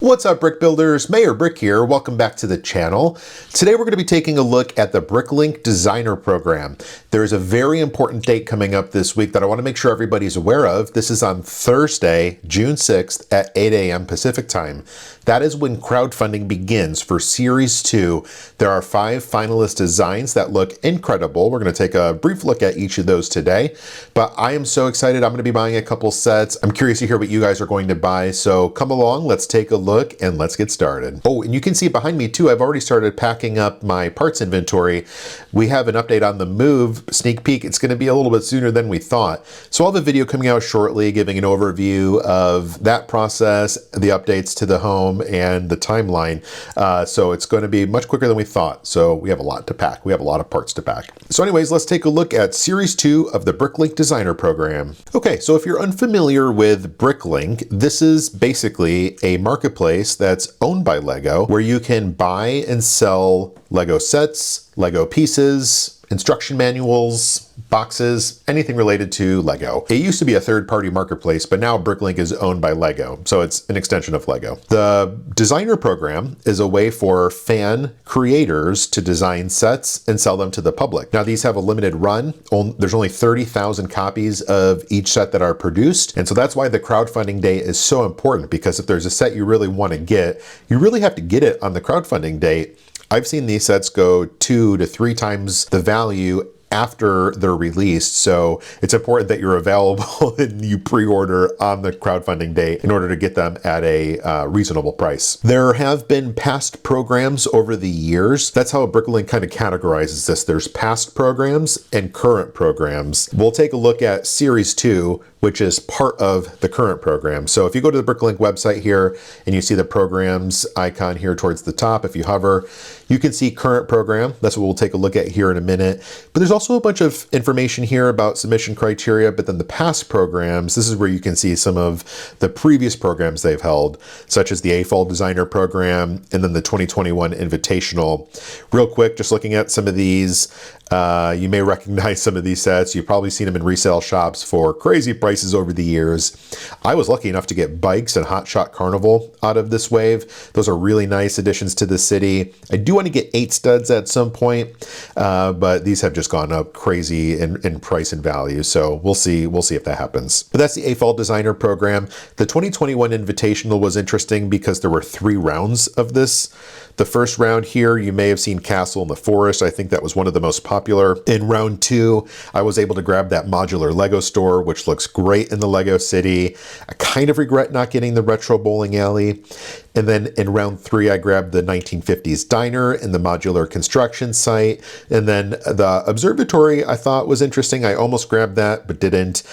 What's up, brick builders? Mayor Brick here. Welcome back to the channel. Today we're going to be taking a look at the Bricklink Designer Program. There's a very important date coming up this week that I want to make sure everybody's aware of. This is on Thursday, June 6th at 8 a.m. Pacific time. That is when crowdfunding begins for Series 2. There are 5 finalist designs that look incredible. We're going to take a brief look at each of those today, but I am so excited. I'm going to be buying a couple sets. I'm curious to hear what you guys are going to buy, so come along, let's take a look and let's get started. Oh, and you can see behind me too, I've already started packing up my parts inventory. We have an update on the move, sneak peek. It's going to be a little bit sooner than we thought. So I'll have a video coming out shortly giving an overview of that process, the updates to the home, and the timeline. So it's going to be much quicker than we thought. So we have a lot to pack. We have a lot of parts to pack. So anyways, let's take a look at Series 2 of the Bricklink Designer Program. Okay, so if you're unfamiliar with Bricklink, this is basically a marketplace that's owned by Lego where you can buy and sell Lego sets, Lego pieces, instruction manuals, boxes, anything related to Lego. It used to be a third-party marketplace, but now Bricklink is owned by Lego, so it's an extension of Lego. The designer program is a way for fan creators to design sets and sell them to the public. Now, these have a limited run. There's only 30,000 copies of each set that are produced, and so that's why the crowdfunding date is so important, because if there's a set you really want to get, you really have to get it on the crowdfunding date. I've seen these sets go 2 to 3 times the value after they're released, so it's important that you're available and you pre-order on the crowdfunding date in order to get them at a reasonable price. There have been past programs over the years. That's how Bricklink kind of categorizes this. There's past programs and current programs. We'll take a look at Series 2, which is part of the current program. So if you go to the Bricklink website here and you see the programs icon here towards the top, if you hover, you can see current program. That's what we'll take a look at here in a minute. But there's also a bunch of information here about submission criteria, but then the past programs, this is where you can see some of the previous programs they've held, such as the A-Fall Designer Program and then the 2021 Invitational. Real quick, just looking at some of these, you may recognize some of these sets. You've probably seen them in resale shops for crazy prices over the years. I was lucky enough to get Bikes and Hot Shot Carnival out of this wave. Those are really nice additions to the city. I do want to get 8 studs at some point, but these have just gone up crazy in price and value. So we'll see if that happens. But that's the A-Fall Designer Program. The 2021 Invitational was interesting because there were 3 rounds of this. The first round here, you may have seen Castle in the Forest. I think that was one of the most popular. In round 2, I was able to grab that modular Lego store, which looks great in the Lego City. I kind of regret not getting the retro bowling alley. And then in round 3, I grabbed the 1950s diner and the modular construction site. And then the observatory I thought was interesting. I almost grabbed that, but didn't.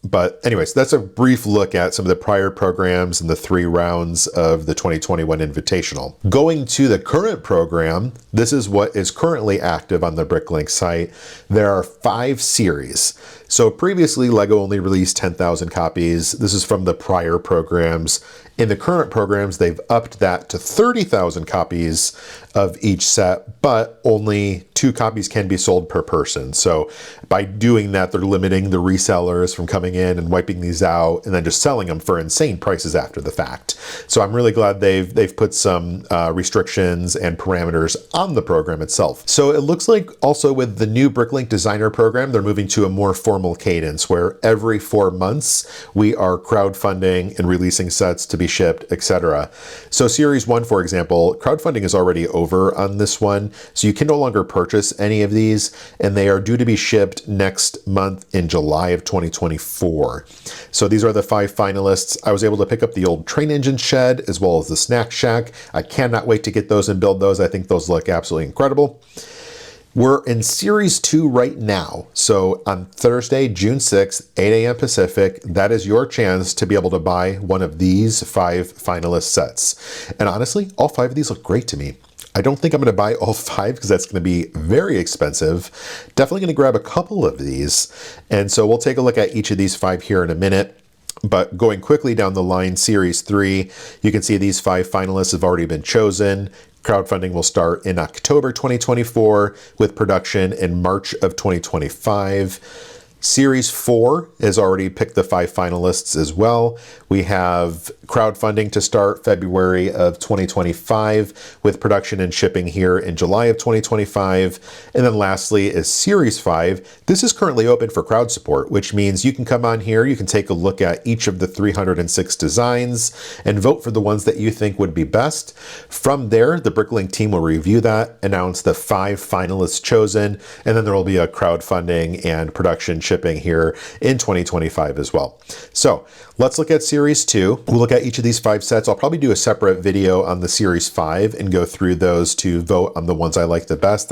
But anyways, that's a brief look at some of the prior programs and the 3 rounds of the 2021 Invitational. Going to the current program, this is what is currently active on the Bricklink site. There are 5 series. So previously, Lego only released 10,000 copies. This is from the prior programs. In the current programs, they've upped that to 30,000 copies of each set, but only 2 copies can be sold per person. So by doing that, they're limiting the resellers from coming in and wiping these out and then just selling them for insane prices after the fact. So I'm really glad they've put some restrictions and parameters on the program itself. So it looks like also with the new Bricklink Designer Program, they're moving to a more formal cadence where every 4 months we are crowdfunding and releasing sets to be shipped, etc. So Series 1, for example, crowdfunding is already over on this one, so you can no longer purchase any of these, and they are due to be shipped next month in July of 2024. So these are the 5 finalists. I was able to pick up the old train engine shed as well as the snack shack. I cannot wait to get those and build those. I think those look absolutely incredible. We're in Series 2 right now. So on Thursday, June 6th, 8 a.m. Pacific, that is your chance to be able to buy one of these 5 finalist sets. And honestly, all 5 of these look great to me. I don't think I'm going to buy all 5 because that's going to be very expensive. Definitely going to grab a couple of these. And so we'll take a look at each of these 5 here in a minute. But going quickly down the line, Series 3, you can see these 5 finalists have already been chosen. Crowdfunding will start in October 2024 with production in March of 2025. Series 4 has already picked the 5 finalists as well. We have crowdfunding to start February of 2025 with production and shipping here in July of 2025. And then lastly is Series 5. This is currently open for crowd support, which means you can come on here, you can take a look at each of the 306 designs and vote for the ones that you think would be best. From there, the Bricklink team will review that, announce the 5 finalists chosen, and then there will be a crowdfunding and production shipping here in 2025 as well. So let's look at Series 2. We'll look at each of these 5 sets. I'll probably do a separate video on the Series 5 and go through those to vote on the ones I like the best.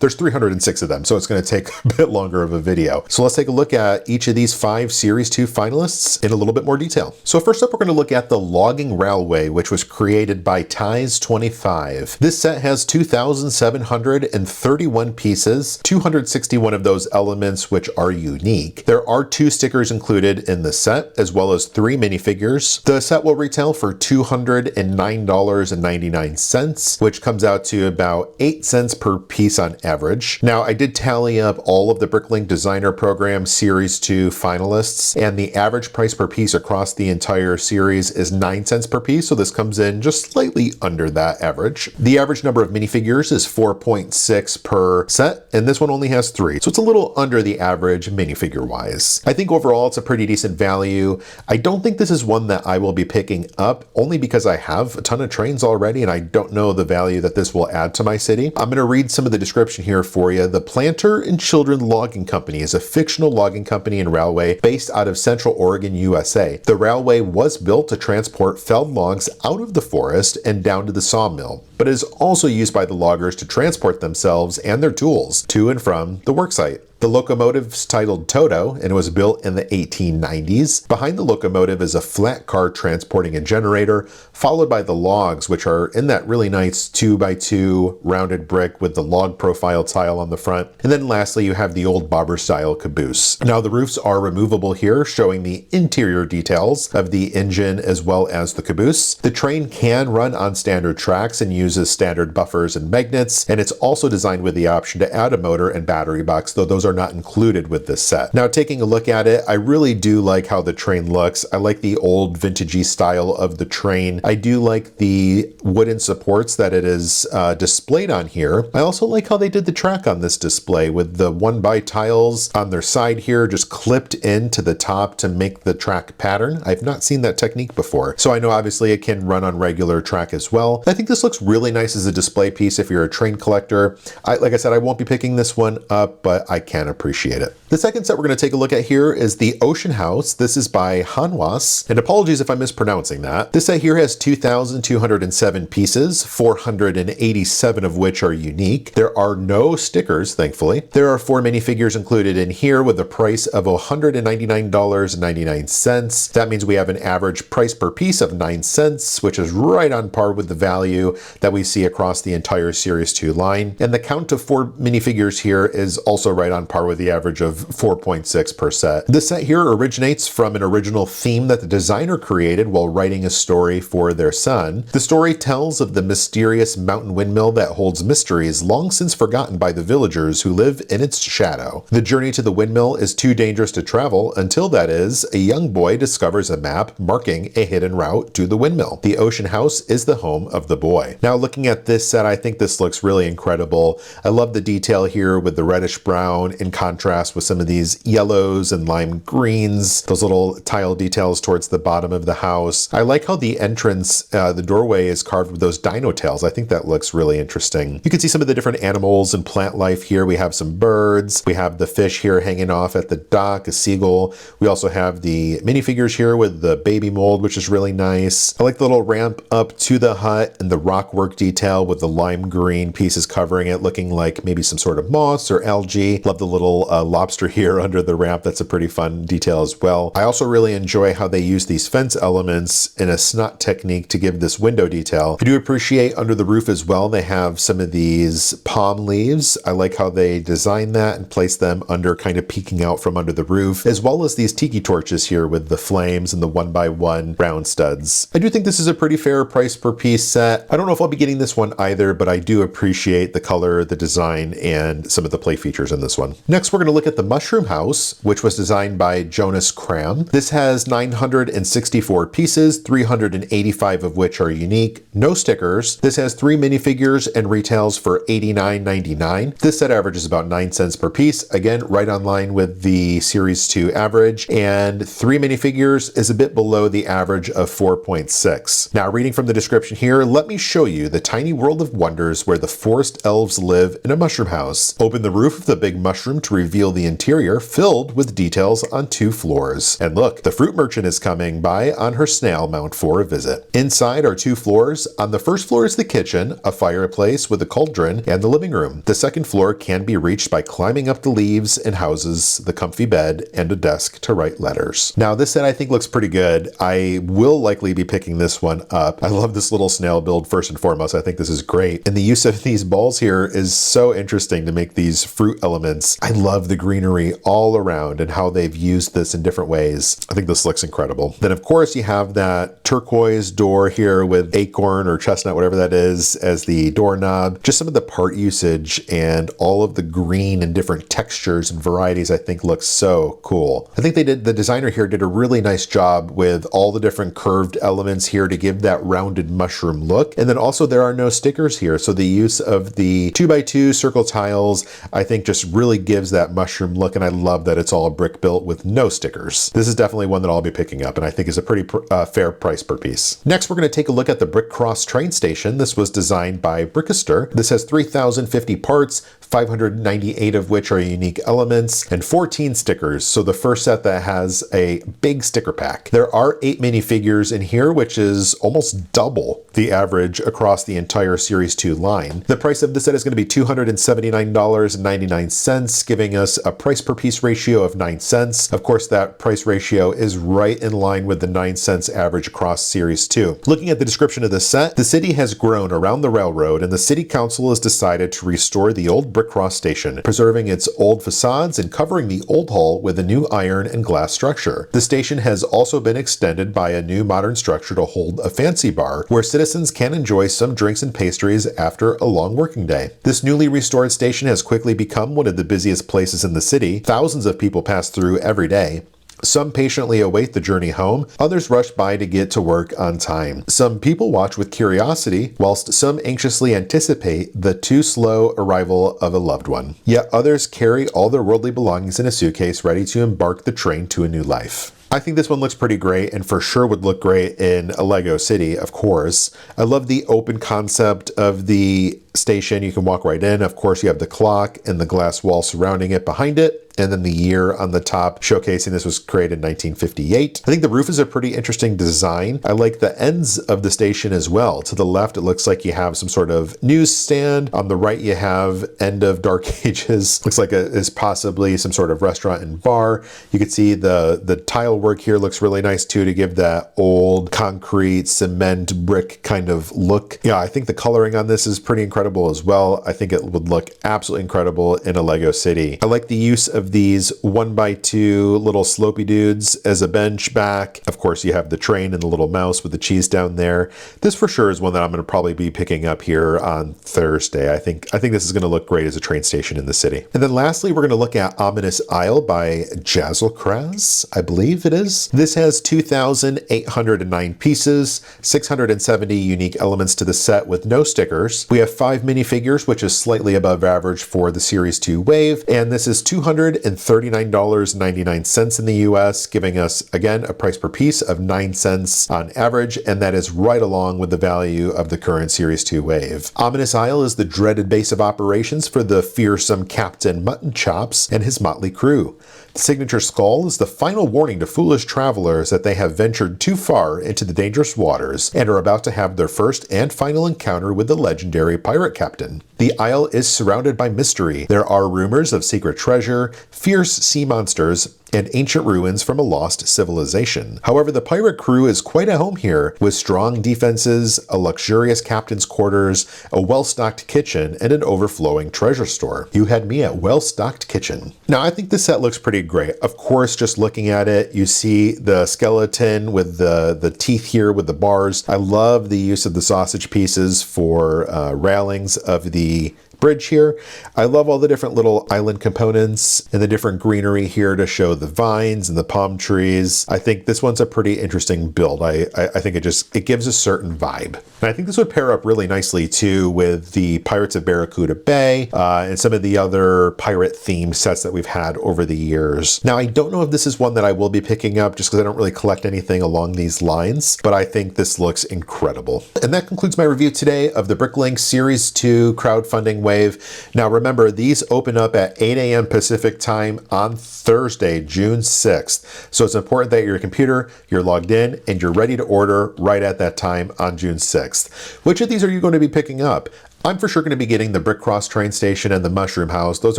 There's 306 of them, so it's going to take a bit longer of a video. So let's take a look at each of these 5 Series 2 finalists in a little bit more detail. So first up, we're going to look at the Logging Railway, which was created by Ties25. This set has 2,731 pieces, 261 of those elements which are unique. There are 2 stickers included in the set, as well as 3 minifigures. The set will retail for $209.99, which comes out to about 8 cents per piece on average. Now, I did tally up all of the Bricklink Designer Program Series 2 finalists, and the average price per piece across the entire series is 9 cents per piece, so this comes in just slightly under that average. The average number of minifigures is 4.6 per set, and this one only has 3, so it's a little under the average minifigure wise. I think overall it's a pretty decent value. I don't think this is one that I will be picking up, only because I have a ton of trains already and I don't know the value that this will add to my city. I'm going to read some of the description here for you. The Planter and Children Logging Company is a fictional logging company and railway based out of Central Oregon, USA. The railway was built to transport felled logs out of the forest and down to the sawmill, but is also used by the loggers to transport themselves and their tools to and from the worksite. The locomotive's titled Toto, and it was built in the 1890s. Behind the locomotive is a flat car transporting a generator, followed by the logs, which are in that really nice 2x2 rounded brick with the log profile tile on the front. And then lastly, you have the old bobber style caboose. Now the roofs are removable here, showing the interior details of the engine as well as the caboose. The train can run on standard tracks and uses standard buffers and magnets, and it's also designed with the option to add a motor and battery box, though those are not included with this set. Now, taking a look at it, I really do like how the train looks. I like the old vintagey style of the train. I do like the wooden supports that it is displayed on here. I also like how they did the track on this display with the 1x tiles on their side here just clipped into the top to make the track pattern. I've not seen that technique before. So I know obviously it can run on regular track as well. I think this looks really nice as a display piece if you're a train collector. Like I said, I won't be picking this one up, but I can appreciate it. The second set we're going to take a look at here is the Ocean House. This is by Hanwas, and apologies if I'm mispronouncing that. This set here has 2,207 pieces, 487 of which are unique. There are no stickers, thankfully. There are 4 minifigures included in here with a price of $199.99. That means we have an average price per piece of 9 cents, which is right on par with the value that we see across the entire Series 2 line. And the count of 4 minifigures here is also right on par with the average of 4.6 per set. This set here originates from an original theme that the designer created while writing a story for their son. The story tells of the mysterious mountain windmill that holds mysteries long since forgotten by the villagers who live in its shadow. The journey to the windmill is too dangerous to travel until, that is, a young boy discovers a map marking a hidden route to the windmill. The Ocean House is the home of the boy. Now, looking at this set, I think this looks really incredible. I love the detail here with the reddish brown in contrast with some of these yellows and lime greens, those little tile details towards the bottom of the house. I like how the entrance, the doorway is carved with those dino tails. I think that looks really interesting. You can see some of the different animals and plant life here. We have some birds. We have the fish here hanging off at the dock, a seagull. We also have the minifigures here with the baby mold, which is really nice. I like the little ramp up to the hut and the rock work detail with the lime green pieces covering it, looking like maybe some sort of moss or algae. Love the little lobster here under the ramp. That's a pretty fun detail as well. I also really enjoy how they use these fence elements in a snot technique to give this window detail. I do appreciate under the roof as well, they have some of these palm leaves. I like how they design that and place them under, kind of peeking out from under the roof, as well as these tiki torches here with the flames and the 1x1 round studs. I do think this is a pretty fair price per piece set. I don't know if I'll be getting this one either, but I do appreciate the color, the design, and some of the play features in this one. Next, we're going to look at the Mushroom House, which was designed by Jonas Kram. This has 964 pieces, 385 of which are unique, no stickers. This has 3 minifigures and retails for $89.99. This set averages about 9 cents per piece. Again, right on line with the Series 2 average, and 3 minifigures is a bit below the average of 4.6. Now, reading from the description here, let me show you the tiny world of wonders where the forest elves live in a mushroom house. Open the roof of the big mushroom to reveal the interior filled with details on 2 floors. And look, the fruit merchant is coming by on her snail mount for a visit. Inside are 2 floors. On the first floor is the kitchen, a fireplace with a cauldron, and the living room. The second floor can be reached by climbing up the leaves and houses the comfy bed and a desk to write letters. Now, this set I think looks pretty good. I will likely be picking this one up. I love this little snail build first and foremost. I think this is great. And the use of these balls here is so interesting to make these fruit elements. I love the greenery all around and how they've used this in different ways. I think this looks incredible. Then of course you have that turquoise door here with acorn or chestnut, whatever that is, as the doorknob. Just some of the part usage and all of the green and different textures and varieties I think looks so cool. I think the designer here did a really nice job with all the different curved elements here to give that rounded mushroom look. And then also there are no stickers here. So the use of the 2x2 circle tiles, I think just really gives that mushroom look. And I love that it's all brick built with no stickers. This is definitely one that I'll be picking up and I think is a pretty fair price per piece. Next, we're going to take a look at the Brick Cross train station. This was designed by Brickester. This has 3,050 parts, 598 of which are unique elements, and 14 stickers. So the first set that has a big sticker pack. There are 8 minifigures in here, which is almost double the average across the entire Series 2 line. The price of the set is going to be $279.99, giving us a price per piece ratio of 9 cents. Of course, that price ratio is right in line with the 9 cents average across Series 2. Looking at the description of the set, the city has grown around the railroad and the city council has decided to restore the old Brick Cross station, preserving its old facades and covering the old hull with a new iron and glass structure. The station has also been extended by a new modern structure to hold a fancy bar, where citizens can enjoy some drinks and pastries after a long working day. This newly restored station has quickly become one of the busiest places in the city. Thousands of people pass through every day. Some patiently await the journey home, others rush by to get to work on time. Some people watch with curiosity, whilst some anxiously anticipate the too slow arrival of a loved one. Yet others carry all their worldly belongings in a suitcase, ready to embark the train to a new life. I think this one looks pretty great and for sure would look great in a Lego city, of course. I love the open concept of the station. You can walk right in. Of course, you have the clock and the glass wall surrounding it behind it, and then the year on the top showcasing this was created in 1958. I think the roof is a pretty interesting design. I like the ends of the station as well. To the left, it looks like you have some sort of newsstand. On the right, you have end of Dark Ages. Looks like is possibly some sort of restaurant and bar. You can see the tile work here looks really nice too, to give that old concrete cement brick kind of look. Yeah, I think the coloring on this is pretty incredible as well. I think it would look absolutely incredible in a Lego city. I like the use of these 1x2 little slopey dudes as a bench back. Of course, you have the train and the little mouse with the cheese down there. This for sure is one that I'm going to probably be picking up here on Thursday. I think this is going to look great as a train station in the city. And then lastly, we're going to look at Ominous Isle by Jazzlecraz, I believe it is. This has 2,809 pieces, 670 unique elements to the set with no stickers. We have 5 minifigures, which is slightly above average for the Series 2 wave, and this is $239.99 in the US, giving us, again, a price per piece of 9 cents on average, and that is right along with the value of the current Series 2 wave. Ominous Isle is the dreaded base of operations for the fearsome Captain Mutton Chops and his motley crew. The signature skull is the final warning to foolish travelers that they have ventured too far into the dangerous waters and are about to have their first and final encounter with the legendary pirate captain. The isle is surrounded by mystery. There are rumors of secret treasure, fierce sea monsters, and ancient ruins from a lost civilization. However, the pirate crew is quite at home here, with strong defenses, a luxurious captain's quarters, a well-stocked kitchen, and an overflowing treasure store. You had me at well-stocked kitchen. Now, I think this set looks pretty great. Of course, just looking at it, you see the skeleton with the teeth here with the bars. I love the use of the sausage pieces for railings of the bridge here. I love all the different little island components and the different greenery here to show the vines and the palm trees. I think this one's a pretty interesting build. I think it gives a certain vibe. And I think this would pair up really nicely too with the Pirates of Barracuda Bay and some of the other pirate theme sets that we've had over the years. Now, I don't know if this is one that I will be picking up just because I don't really collect anything along these lines, but I think this looks incredible. And that concludes my review today of the Bricklink Series 2 crowdfunding wave. Now remember, these open up at 8 a.m. Pacific time on Thursday, June 6th. So it's important that your computer, you're logged in, and you're ready to order right at that time on June 6th. Which of these are you going to be picking up? I'm for sure going to be getting the Brick Cross train station and the Mushroom House. Those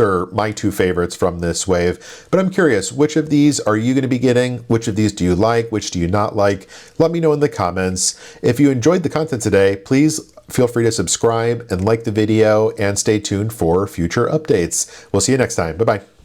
are my two favorites from this wave. But I'm curious, which of these are you going to be getting? Which of these do you like? Which do you not like? Let me know in the comments. If you enjoyed the content today, please feel free to subscribe and like the video and stay tuned for future updates. We'll see you next time. Bye-bye.